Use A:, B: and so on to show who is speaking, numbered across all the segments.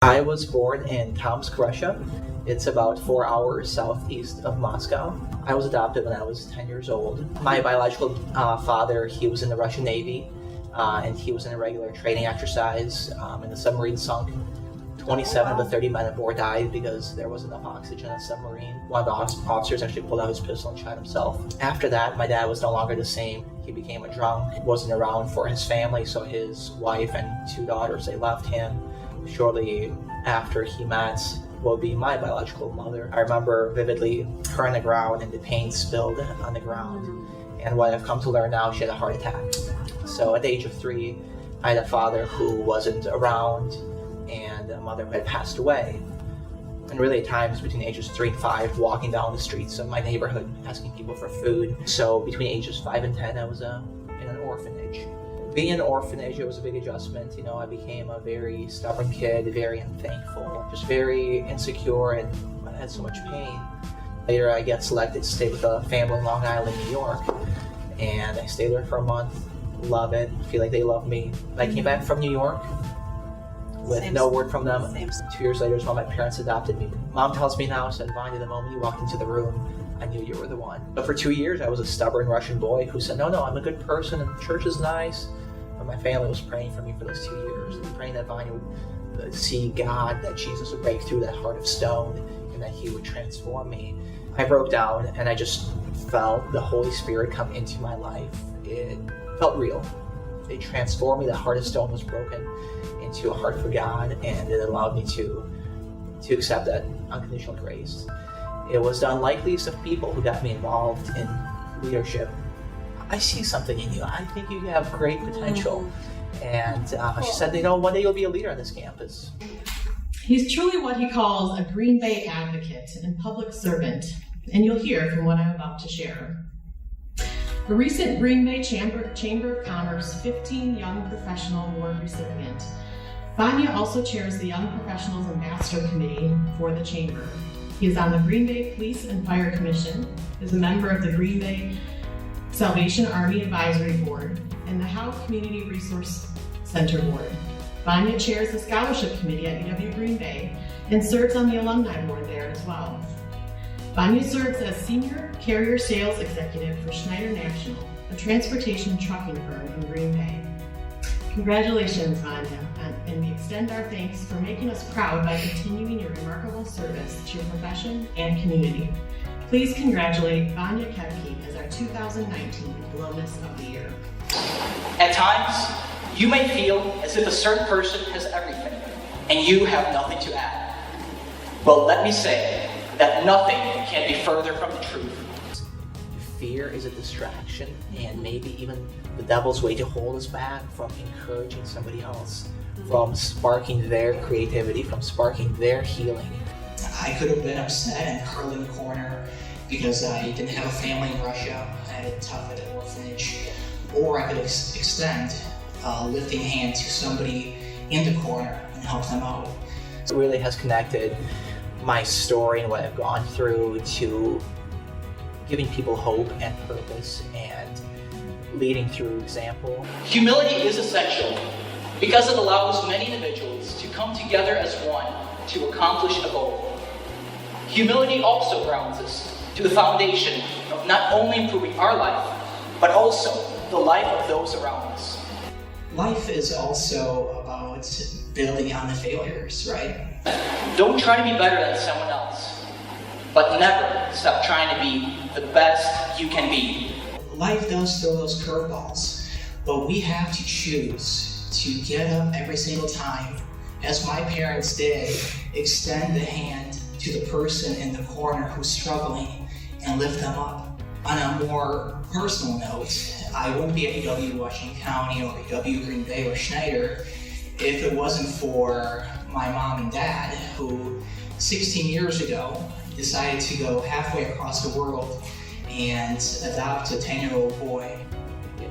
A: I was born in Tomsk, Russia. It's about 4 hours southeast of Moscow. I was adopted when I was 10 years old. My biological father, he was in the Russian Navy, and he was in a regular training exercise, and the submarine sunk. 27 of the 30 men aboard died because there wasn't enough oxygen in the submarine. One of the officers actually pulled out his pistol and shot himself. After that, my dad was no longer the same. He became a drunk, wasn't around for his family, so his wife and 2 daughters, they left him. Shortly after he met what would be my biological mother, I remember vividly her on the ground and the paint spilled on the ground. And what I've come to learn now, she had a heart attack. So at the age of 3, I had a father who wasn't around and a mother who had passed away. And really at times between ages 3 and 5, walking down the streets of my neighborhood asking people for food. So between ages 5 and 10, I was in an orphanage. Being in an orphanage, it was a big adjustment. You know, I became a very stubborn kid, very unthankful, just very insecure, and I had so much pain. Later, I got selected to stay with a family in Long Island, New York, and I stayed there for a month. Love it, feel like they love me. I came back from New York with no word from them. 2 years later is when my parents adopted me. Mom tells me now, said, Vanya, the moment you walked into the room, I knew you were the one. But for 2 years, I was a stubborn Russian boy who said, no, I'm a good person and church is nice. But my family was praying for me for those 2 years, praying that Vanya would see God, that Jesus would break through that heart of stone, and that he would transform me. I broke down and I just felt the Holy Spirit come into my life. It felt real. It transformed me. The heart of stone was broken into a heart for God, and it allowed me to accept that unconditional grace. It was the unlikeliest of people who got me involved in leadership. I see something in you. I think you have great potential. And she said, one day you'll be a leader on this campus.
B: He's truly what he calls a Green Bay advocate and public servant, and you'll hear from what I'm about to share. A recent Green Bay Chamber of Commerce 15 Young Professional Award recipient, Vanya also chairs the Young Professionals Ambassador Committee for the Chamber. He is on the Green Bay Police and Fire Commission, is a member of the Green Bay Salvation Army Advisory Board, and the Howe Community Resource Center Board. Vanya chairs the Scholarship Committee at UW Green Bay and serves on the Alumni Board there as well. Vanya serves as Senior Carrier Sales Executive for Schneider National, a transportation trucking firm in Green Bay. Congratulations, Vanya, and we extend our thanks for making us proud by continuing your remarkable service to your profession and community. Please congratulate Vanya Koepke as our 2019 Alumnus of the Year.
A: At times, you may feel as if a certain person has everything, and you have nothing to add. Well, let me say that nothing can be further from the truth. Fear is a distraction, and maybe even the devil's way to hold us back from encouraging somebody else, from sparking their creativity, from sparking their healing.
C: I could have been upset and curled in the corner because I didn't have a family in Russia. I had it tough at an orphanage. Or I could extend a lifting hand to somebody in the corner and help them out.
A: It really has connected my story and what I've gone through to giving people hope and purpose and leading through example. Humility is essential because it allows many individuals to come together as one to accomplish a goal. Humility also grounds us to the foundation of not only improving our life, but also the life of those around us.
C: Life is also about building on the failures, right?
A: Don't try to be better than someone else, but never stop trying to be the best you can be.
C: Life does throw those curveballs, but we have to choose to get up every single time, as my parents did, extend the hand to the person in the corner who's struggling and lift them up. On a more personal note, I wouldn't be at UW Washington County or UW Green Bay or Schneider if it wasn't for my mom and dad, who 16 years ago decided to go halfway across the world and adopt a 10-year-old boy.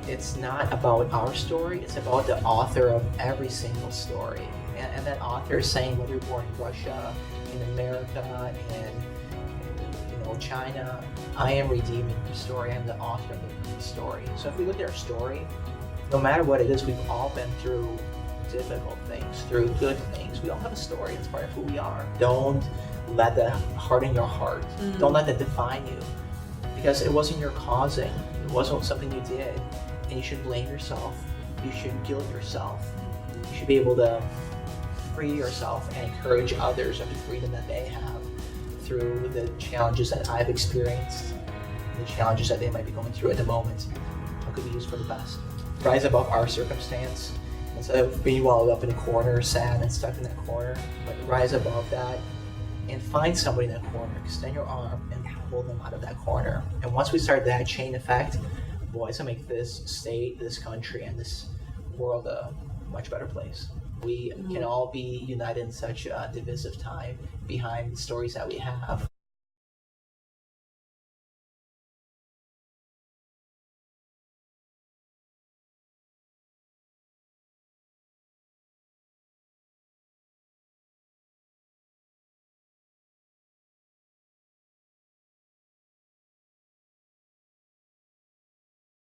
A: It's not about our story, it's about the author of every single story. And that author is saying whether you're born in Russia, in America, in China, I am redeeming your story. I'm the author of the story. So if we look at our story, no matter what it is, we've all been through difficult things, through good things. We all have a story. It's part of who we are. Don't let that harden your heart. Don't let that define you, because it wasn't your causing. It wasn't something you did, and you should blame yourself. You should guilt yourself. You should be able to free yourself and encourage others of the freedom that they have through the challenges that I've experienced, the challenges that they might be going through at the moment. What could be used for the best? Rise above our circumstance. Instead of being walled up in a corner, sad and stuck in that corner, but rise above that and find somebody in that corner. Extend your arm and pull them out of that corner. And once we start that chain effect, boy, it's gonna make this state, this country, and this world a much better place. We can all be united in such a divisive time behind the stories that we have.